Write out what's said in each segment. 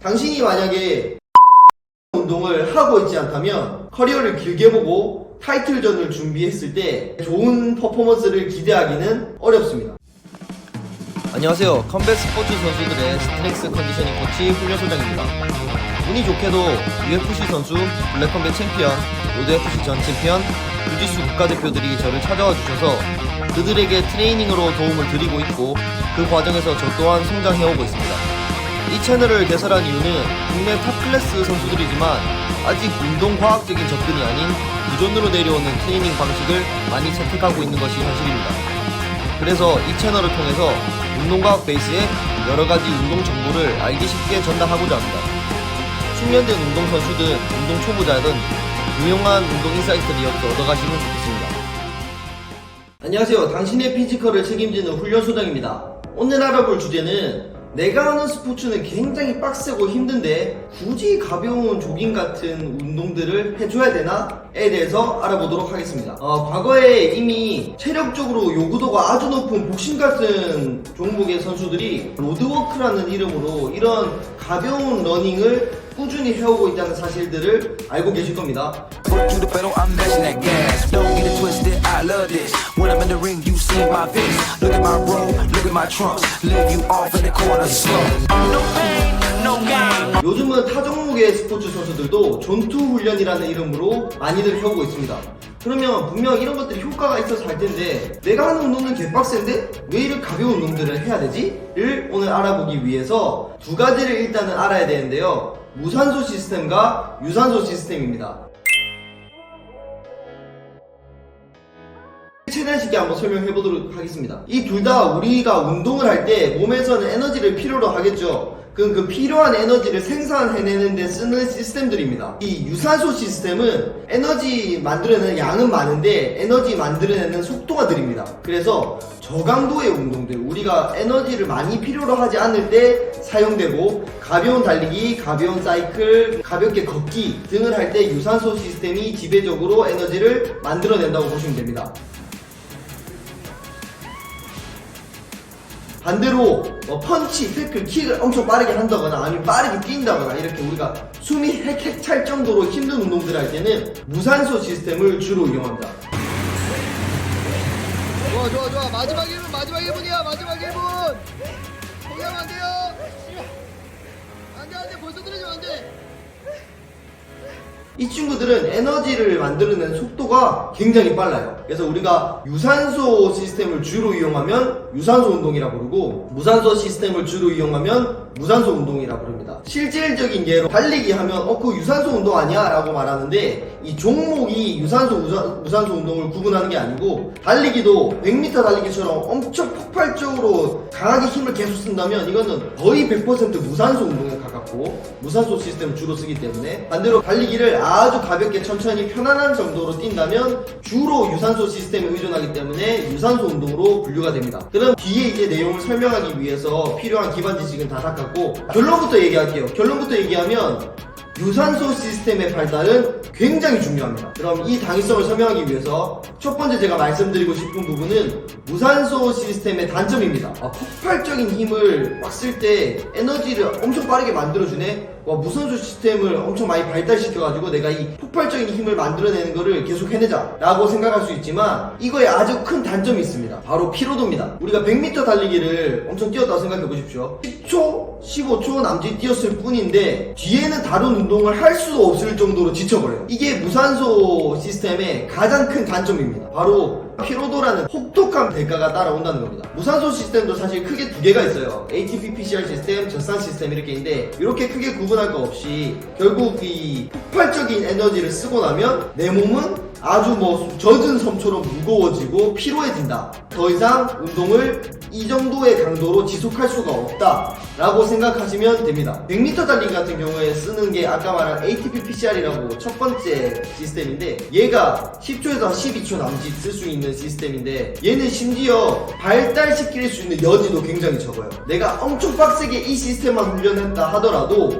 당신이 만약에 운동을 하고 있지 않다면 커리어를 길게 보고 타이틀전을 준비했을 때 좋은 퍼포먼스를 기대하기는 어렵습니다. 안녕하세요. 컴뱃 스포츠 선수들의 스트렝스 컨디셔닝 코치 훈련소장입니다. 운이 좋게도 UFC 선수, 블랙컴뱃 챔피언, 로드FC 전 챔피언, 주짓수 국가대표들이 저를 찾아와 주셔서 그들에게 트레이닝으로 도움을 드리고 있고 그 과정에서 저 또한 성장해오고 있습니다. 이 채널을 개설한 이유는 국내 탑클래스 선수들이지만 아직 운동과학적인 접근이 아닌 무전으로 내려오는 트레이닝 방식을 많이 채택하고 있는 것이 현실입니다. 그래서 이 채널을 통해서 운동과학 베이스의 여러가지 운동 정보를 알기 쉽게 전달하고자 합니다. 숙련된 운동선수든 운동 초보자든 유용한 운동 인사이트를 얻어가시면 좋겠습니다. 안녕하세요. 당신의 피지컬을 책임지는 훈련소장입니다. 오늘 알아볼 주제는 내가 하는 스포츠는 굉장히 빡세고 힘든데 굳이 가벼운 조깅 같은 운동들을 해줘야 되나? 에 대해서 알아보도록 하겠습니다. 과거에 이미 체력적으로 요구도가 아주 높은 복싱 같은 종목의 선수들이 로드워크라는 이름으로 이런 가벼운 러닝을 꾸준히 해오고 있다는 사실들을 알고 계실 겁니다. 요즘은 타 종목의 스포츠 선수들도 전투 훈련이라는 이름으로 많이들 해오고 있습니다. 그러면 분명 이런 것들이 효과가 있어서 할 텐데 내가 하는 운동은 개빡센데 왜 이렇게 가벼운 운동들을 해야 되지? 를 오늘 알아보기 위해서 두 가지를 일단은 알아야 되는데요. 무산소 시스템과 유산소 시스템입니다. 최대한 쉽게 한번 설명해 보도록 하겠습니다. 이 둘 다 우리가 운동을 할 때 몸에서는 에너지를 필요로 하겠죠. 그럼 그 필요한 에너지를 생산해내는 데 쓰는 시스템들입니다. 이 유산소 시스템은 에너지 만들어내는 양은 많은데 에너지 만들어내는 속도가 느립니다. 그래서 저강도의 운동들, 우리가 에너지를 많이 필요로 하지 않을 때 사용되고 가벼운 달리기, 가벼운 사이클, 가볍게 걷기 등을 할 때 유산소 시스템이 지배적으로 에너지를 만들어낸다고 보시면 됩니다. 반대로 펀치, 태클, 킥을 엄청 빠르게 한다거나 아니면 빠르게 뛴다거나 이렇게 우리가 숨이 헥헥 찰 정도로 힘든 운동들을 할 때는 무산소 시스템을 주로 이용합니다. 좋아 마지막 1분 마지막 1분 포기하면 안 돼요. 안돼 벌써 들어지면 안돼. 이 친구들은 에너지를 만들어내는 속도가 굉장히 빨라요. 그래서 우리가 유산소 시스템을 주로 이용하면 유산소 운동이라 부르고 무산소 시스템을 주로 이용하면 무산소 운동이라 부릅니다. 실질적인 예로 달리기 하면 그거 유산소 운동 아니야? 라고 말하는데 이 종목이 유산소 무산소 운동을 구분하는 게 아니고 달리기도 100m 달리기처럼 엄청 폭발적으로 강하게 힘을 계속 쓴다면 이거는 거의 100% 무산소 운동에 가깝고 무산소 시스템을 주로 쓰기 때문에 반대로 달리기를 아주 가볍게 천천히 편안한 정도로 뛴다면 주로 유산소 시스템에 의존하기 때문에 유산소 운동으로 분류가 됩니다. 그럼 뒤에 이제 내용을 설명하기 위해서 필요한 기반 지식은 다 닦았고 결론부터 얘기할게요. 결론부터 얘기하면 유산소 시스템의 발달은 굉장히 중요합니다. 그럼 이 당위성을 설명하기 위해서 첫 번째 제가 말씀드리고 싶은 부분은 무산소 시스템의 단점입니다. 폭발적인 힘을 막 쓸 때 에너지를 엄청 빠르게 만들어주네? 무산소 시스템을 엄청 많이 발달시켜가지고 내가 이 폭발적인 힘을 만들어내는 거를 계속 해내자 라고 생각할 수 있지만 이거에 아주 큰 단점이 있습니다. 바로 피로도입니다. 우리가 100m 달리기를 엄청 뛰었다고 생각해 보십시오. 10초, 15초 남짓 뛰었을 뿐인데 뒤에는 다른 운동을 할 수도 없을 정도로 지쳐버려요. 이게 무산소 시스템의 가장 큰 단점입니다. 바로 피로도라는 혹독한 대가가 따라온다는 겁니다. 무산소 시스템도 사실 크게 두 개가 있어요. ATP PCR 시스템, 젖산 시스템 이렇게 있는데 이렇게 크게 구분할 거 없이 결국 이 폭발적인 에너지를 쓰고 나면 내 몸은 아주 젖은 섬처럼 무거워지고 피로해진다. 더 이상 운동을 이 정도의 강도로 지속할 수가 없다 라고 생각하시면 됩니다. 100m 달리기 같은 경우에 쓰는 게 아까 말한 ATP PCR이라고 첫 번째 시스템인데 얘가 10초에서 12초 남짓 쓸 수 있는 시스템인데 얘는 심지어 발달시킬 수 있는 여지도 굉장히 적어요. 내가 엄청 빡세게 이 시스템만 훈련했다 하더라도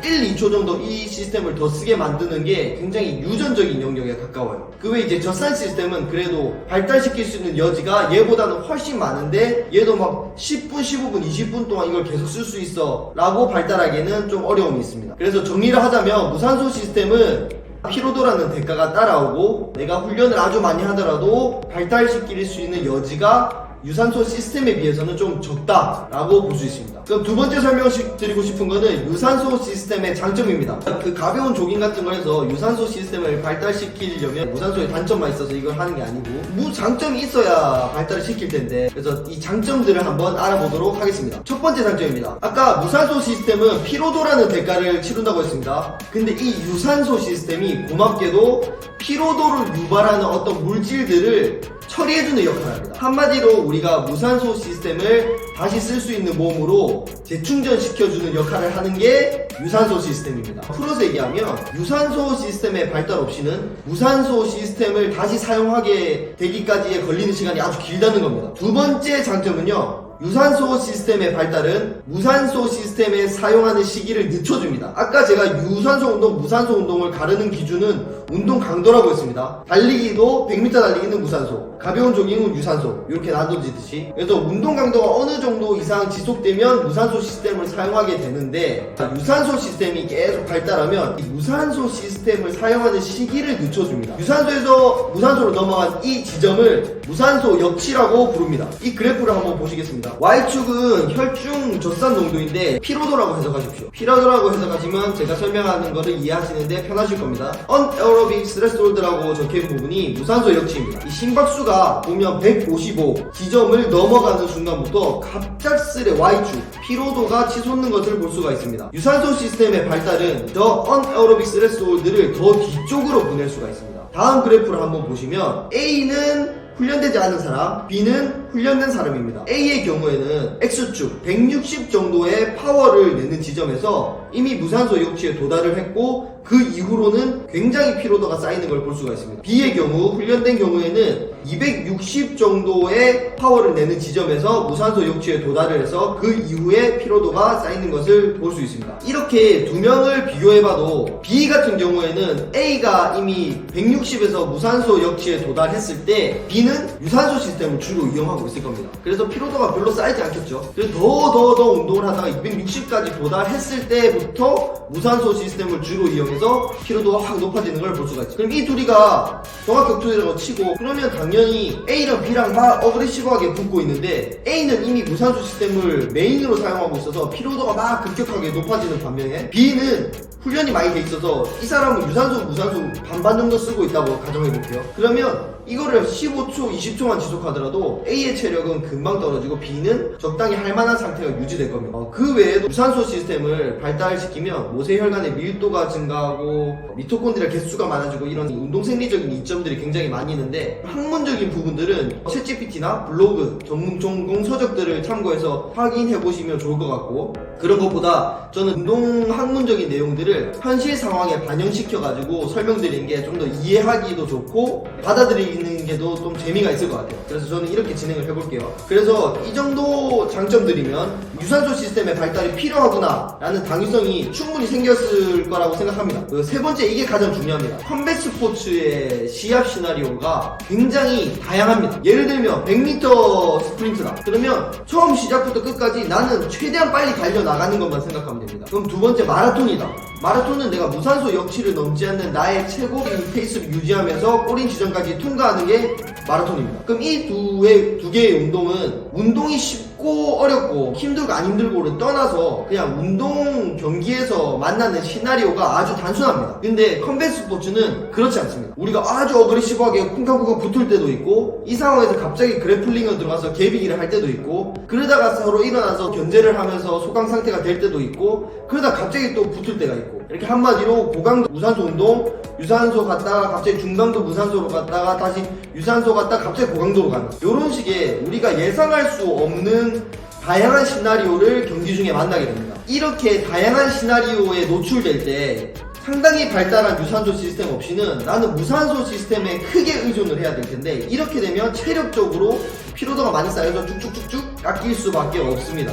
1, 2초 정도 이 시스템을 더 쓰게 만드는 게 굉장히 유전적인 영역에 가까워요. 가까워요. 그 외에 이제 젖산 시스템은 그래도 발달시킬 수 있는 여지가 얘보다는 훨씬 많은데 얘도 막 10분, 15분, 20분 동안 이걸 계속 쓸 수 있어 라고 발달하기에는 좀 어려움이 있습니다. 그래서 정리를 하자면 무산소 시스템은 피로도라는 대가가 따라오고 내가 훈련을 아주 많이 하더라도 발달시킬 수 있는 여지가 유산소 시스템에 비해서는 좀 적다라고 볼 수 있습니다. 그럼 두 번째 설명드리고 싶은 거는 유산소 시스템의 장점입니다. 그 가벼운 조깅 같은 거 해서 유산소 시스템을 발달시키려면 무산소의 단점만 있어서 이걸 하는 게 아니고 무장점이 있어야 발달을 시킬 텐데, 그래서 이 장점들을 한번 알아보도록 하겠습니다. 첫 번째 장점입니다. 아까 무산소 시스템은 피로도라는 대가를 치른다고 했습니다. 근데 이 유산소 시스템이 고맙게도 피로도를 유발하는 어떤 물질들을 처리해주는 역할을 합니다. 한마디로 우리가 무산소 시스템을 다시 쓸 수 있는 몸으로 재충전시켜주는 역할을 하는 게 유산소 시스템입니다. 풀어서 얘기하면 유산소 시스템의 발달 없이는 무산소 시스템을 다시 사용하게 되기까지에 걸리는 시간이 아주 길다는 겁니다. 두 번째 장점은요, 유산소 시스템의 발달은 무산소 시스템에 사용하는 시기를 늦춰줍니다. 아까 제가 유산소 운동, 무산소 운동을 가르는 기준은 운동 강도라고 했습니다. 달리기도 100m 달리기는 무산소, 가벼운 조깅은 유산소, 이렇게 나눠지듯이. 그래서 운동 강도가 어느 정도 이상 지속되면 무산소 시스템을 사용하게 되는데, 유산소 시스템이 계속 발달하면 이 무산소 시스템을 사용하는 시기를 늦춰줍니다. 유산소에서 무산소로 넘어간 이 지점을 무산소 역치라고 부릅니다. 이 그래프를 한번 보시겠습니다. Y축은 혈중 젖산 농도인데 피로도라고 해석하십시오. 피로도라고 해석하시면 제가 설명하는 거를 이해하시는데 편하실 겁니다. Anaerobic threshold라고 적혀있는 부분이 무산소 역치입니다. 이 심박수가 보면 155 지점을 넘어가는 순간부터 갑작스레 Y축 피로도가 치솟는 것을 볼 수가 있습니다. 유산소 시스템의 발달은 더 Anaerobic threshold를 더 뒤쪽으로 보낼 수가 있습니다. 다음 그래프를 한번 보시면 A는 훈련되지 않은 사람, B는 훈련된 사람입니다. A의 경우에는 X축 160 정도의 파워를 내는 지점에서 이미 무산소 역치에 도달을 했고 그 이후로는 굉장히 피로도가 쌓이는 걸 볼 수가 있습니다. B의 경우, 훈련된 경우에는 260 정도의 파워를 내는 지점에서 무산소 역치에 도달을 해서 그 이후에 피로도가 쌓이는 것을 볼 수 있습니다. 이렇게 두 명을 비교해봐도 B 같은 경우에는 A가 이미 160에서 무산소 역치에 도달했을 때 B는 유산소 시스템을 주로 이용하고 있을 겁니다. 그래서 피로도가 별로 쌓이지 않겠죠. 그래서 더 운동을 하다가 260까지 도달했을 때부터 무산소 시스템을 주로 이용해서 피로도가 확 높아지는 걸 볼 수가 있죠. 그럼 이 둘이가 종합격투기라고 치고 그러면 당연히 A랑 B랑 막 어그레시브하게 붙고 있는데 A는 이미 무산소 시스템을 메인으로 사용하고 있어서 피로도가 막 급격하게 높아지는 반면에 B는 훈련이 많이 돼 있어서 이 사람은 유산소, 무산소 반반 정도 쓰고 있다고 가정해볼게요. 그러면 이거를 15초, 20초만 지속하더라도 A의 체력은 금방 떨어지고 B는 적당히 할만한 상태가 유지될 겁니다. 그 외에도 유산소 시스템을 발달시키면 모세혈관의 밀도가 증가하고 미토콘드리아 개수가 많아지고 이런 운동생리적인 이점들이 굉장히 많이 있는데 학문적인 부분들은 챗GPT나 블로그, 전문 전공 서적들을 참고해서 확인해보시면 좋을 것 같고, 그런 것보다 저는 운동 학문적인 내용들을 현실 상황에 반영시켜가지고 설명드리는 게 좀 더 이해하기도 좋고 받아들이는 게도 좀 재미가 있을 것 같아요. 그래서 저는 이렇게 진행을 해볼게요. 그래서 이 정도 장점들이면 유산소 시스템의 발달이 필요하구나 라는 당위성이 충분히 생겼을 거라고 생각합니다. 그 세 번째, 이게 가장 중요합니다. 컴뱃 스포츠의 시합 시나리오가 굉장히 다양합니다. 예를 들면 100m 스프린트다. 그러면 처음 시작부터 끝까지 나는 최대한 빨리 달려나가는 것만 생각하면 됩니다. 그럼 두 번째, 마라톤이다. 마라톤은 내가 무산소 역치를 넘지 않는 나의 최고인 페이스를 유지하면서 꼬린 지점까지 통과하는 게 마라톤입니다. 그럼 이 두 개의 운동은 운동이 쉽고 어렵고 힘들고 안 힘들고를 떠나서 그냥 운동 경기에서 만나는 시나리오가 아주 단순합니다. 근데 컴뱃 스포츠는 그렇지 않습니다. 우리가 아주 어그레시브하게 쿵쾅쿵쾅 붙을 때도 있고 이 상황에서 갑자기 그래플링을 들어가서 개비기를 할 때도 있고 그러다가 서로 일어나서 견제를 하면서 소강 상태가 될 때도 있고 그러다 갑자기 또 붙을 때가 있고, 이렇게 한마디로 고강도 무산소 운동, 유산소 갔다가 갑자기 중강도 무산소로 갔다가 다시 유산소 갔다가 갑자기 고강도로 가는 이런 식의 우리가 예상할 수 없는 다양한 시나리오를 경기 중에 만나게 됩니다. 이렇게 다양한 시나리오에 노출될 때 상당히 발달한 유산소 시스템 없이는 나는 무산소 시스템에 크게 의존을 해야 될 텐데, 이렇게 되면 체력적으로 피로도가 많이 쌓여서 쭉쭉쭉쭉 깎일 수밖에 없습니다.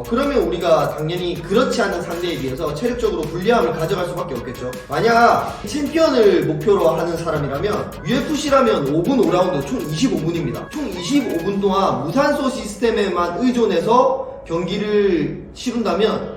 그러면 우리가 당연히 그렇지 않은 상대에 비해서 체력적으로 불리함을 가져갈 수밖에 없겠죠. 만약 챔피언을 목표로 하는 사람이라면 UFC라면 5분 5라운드 총 25분입니다. 총 25분 동안 무산소 시스템에만 의존해서 경기를 치룬다면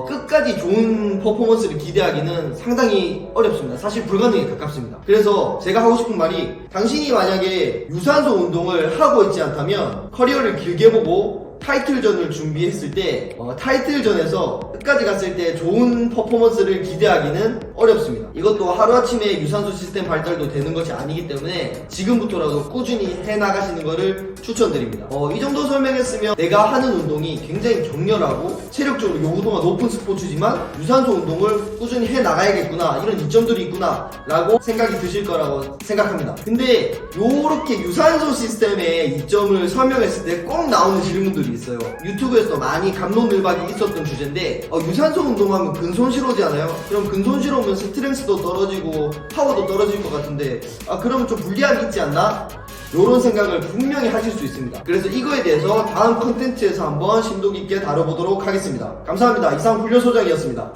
끝까지 좋은 퍼포먼스를 기대하기는 상당히 어렵습니다. 사실 불가능에 가깝습니다. 그래서 제가 하고 싶은 말이, 당신이 만약에 유산소 운동을 하고 있지 않다면 커리어를 길게 보고 타이틀전을 준비했을 때 타이틀전에서 끝까지 갔을 때 좋은 퍼포먼스를 기대하기는 어렵습니다. 이것도 하루아침에 유산소 시스템 발달도 되는 것이 아니기 때문에 지금부터라도 꾸준히 해나가시는 것을 추천드립니다. 이 정도 설명했으면 내가 하는 운동이 굉장히 격렬하고 체력적으로 요구도가 높은 스포츠지만 유산소 운동을 꾸준히 해나가야겠구나, 이런 이점들이 있구나 라고 생각이 드실 거라고 생각합니다. 근데 요렇게 유산소 시스템의 이점을 설명했을 때 꼭 나오는 질문들이 있어요. 유튜브에서 많이 갑론을박이 있었던 주제인데, 유산소 운동하면 근손실 오잖아요. 그럼 근손실 오면 스트렝스도 떨어지고 파워도 떨어질 것 같은데 그러면 좀 불리함이 있지 않나? 요런 생각을 분명히 하실 수 있습니다. 그래서 이거에 대해서 다음 컨텐츠에서 한번 심도 깊게 다뤄보도록 하겠습니다. 감사합니다. 이상 훈련소장이었습니다.